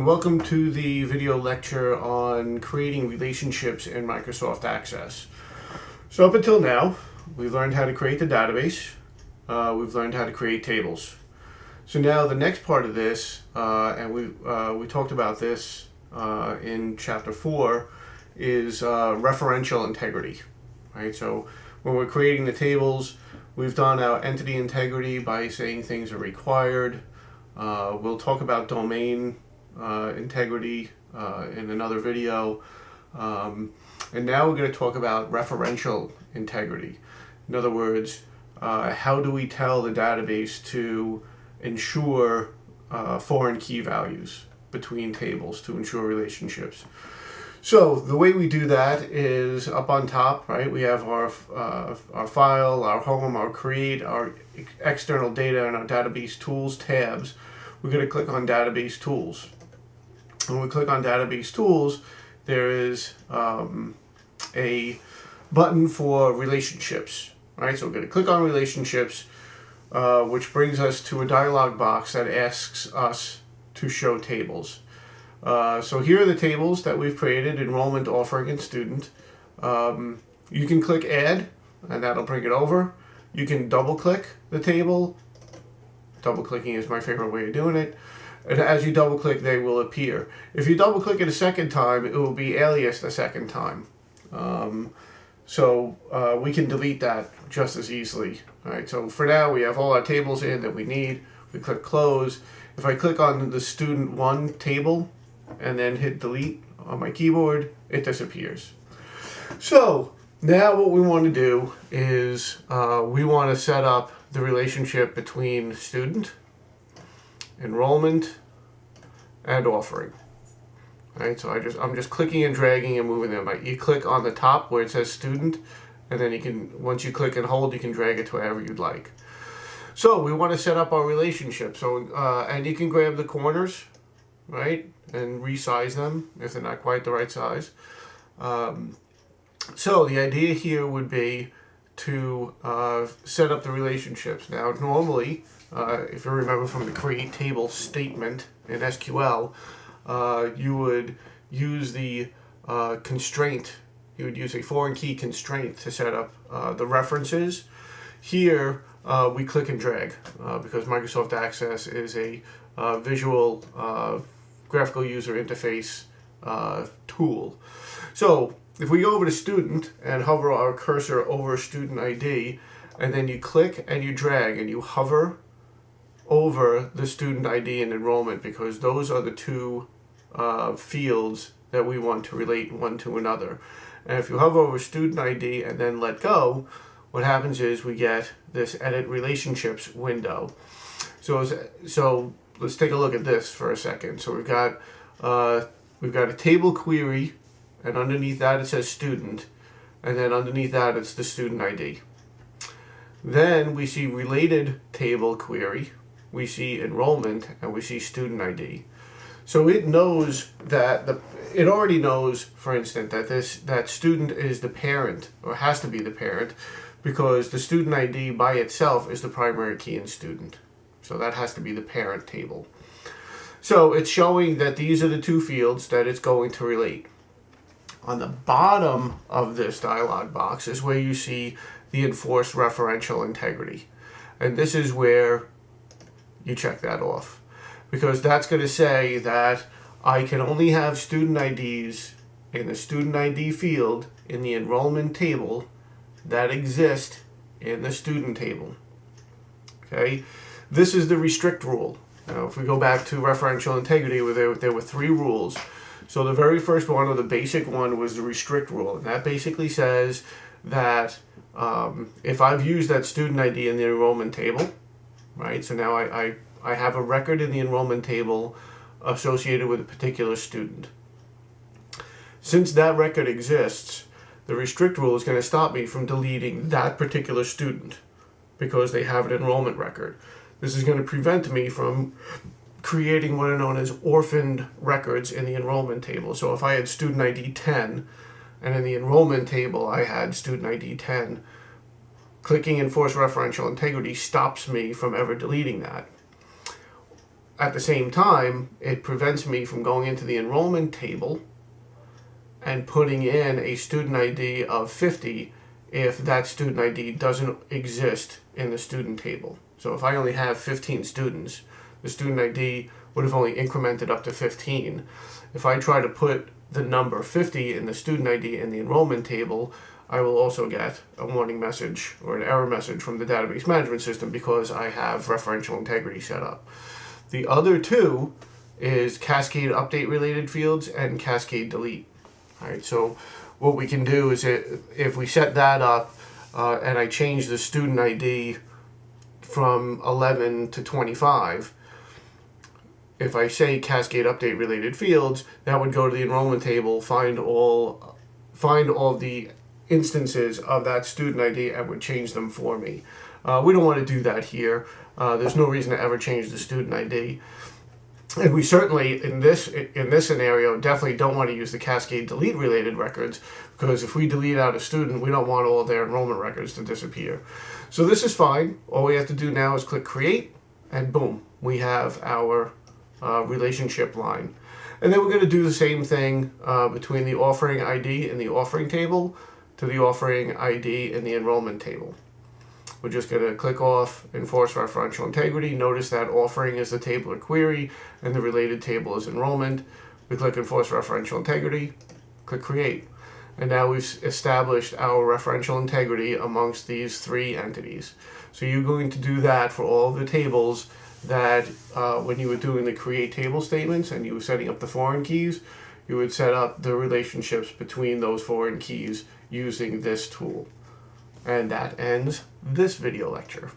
welcome to the video lecture on creating relationships in Microsoft Access. So up until now, we've learned how to create the database, we've learned how to create tables. So now the next part of this, and we talked about this in chapter 4, is referential integrity. Right? So when we're creating the tables, we've done our entity integrity by saying things are required. We'll talk about domain integrity in another video. And now we're going to talk about referential integrity. In other words, how do we tell the database to ensure foreign key values between tables to ensure relationships. So the way we do that is up on top, right? We have our file, our home, our create, our external data, and our database tools tabs. We're going to click on database tools. When we click on database tools, there is a button for relationships, right? So we're going to click on relationships, which brings us to a dialog box that asks us to show tables. So here are the tables that we've created: enrollment, offering, and student. You can click add, and that'll bring it over. You can double click the table. Double clicking is my favorite way of doing it. And as you double click, they will appear. If you double click it a second time, it will be aliased a second time. So we can delete that just as easily. All right, so for now, we have all our tables in that we need. We click close. If I click on the student 1 table and then hit delete on my keyboard, it disappears. So now what we want to do is we want to set up the relationship between student, enrollment, and offering. Right, so I'm just clicking and dragging and moving them. You click on the top where it says student, and then you can, once you click and hold, you can drag it to wherever you'd like. So we want to set up our relationship. So and you can grab the corners, right, and resize them if they're not quite the right size. So the idea here would be to set up the relationships. Now normally, if you remember from the create table statement in SQL, you would use the constraint. You would use a foreign key constraint to set up the references. Here we click and drag because Microsoft Access is a visual graphical user interface tool. So if we go over to student and hover our cursor over student ID, and then you click and you drag and you hover over the student ID and enrollment, because those are the two fields that we want to relate one to another. And if you hover over student ID and then let go, what happens is we get this edit relationships window. So let's take a look at this for a second. So we've got a table query, and underneath that it says student, and then underneath that it's the student ID. Then we see related table query, we see enrollment, and we see student ID. So it knows that it already knows, for instance, that student is the parent, or has to be the parent, because the student ID by itself is the primary key in student. So that has to be the parent table. So it's showing that these are the two fields that it's going to relate. On the bottom of this dialog box is where you see the enforce referential integrity. And this is where you check that off, because that's going to say that I can only have student IDs in the student ID field in the enrollment table that exist in the student table. Okay, this is the restrict rule. Now, if we go back to referential integrity, where there were 3 rules. So the very first one, or the basic one, was the restrict rule, and that basically says that if I've used that student ID in the enrollment table, right? So now I have a record in the enrollment table associated with a particular student. Since that record exists, the restrict rule is going to stop me from deleting that particular student because they have an enrollment record. This is going to prevent me from creating what are known as orphaned records in the enrollment table. So if I had student ID 10, and in the enrollment table I had student ID 10, clicking enforce referential integrity stops me from ever deleting that. at the same time, it prevents me from going into the enrollment table and putting in a student ID of 50 if that student ID doesn't exist in the student table. So if I only have 15 students, the student ID would have only incremented up to 15. If I try to put the number 50 in the student ID in the enrollment table, I will also get a warning message or an error message from the database management system because I have referential integrity set up. The other two is cascade update related fields and cascade delete. All right, so what we can do is if we set that up and I change the student ID from 11 to 25, if I say cascade update related fields, that would go to the enrollment table, find all the instances of that student ID and would change them for me. We don't want to do that here. There's no reason to ever change the student ID. And we certainly, in this scenario, definitely don't want to use the cascade delete related records, because if we delete out a student, we don't want all their enrollment records to disappear. So this is fine. All we have to do now is click create, and boom, we have our relationship line. And then we're going to do the same thing between the offering ID in the offering table to the offering ID in the enrollment table. We're just going to click off enforce referential integrity. Notice that offering is the table or query and the related table is enrollment. We click enforce referential integrity, click create. And now we've established our referential integrity amongst these three entities. So you're going to do that for all the tables that when you were doing the create table statements and you were setting up the foreign keys, you would set up the relationships between those foreign keys using this tool. And that ends this video lecture.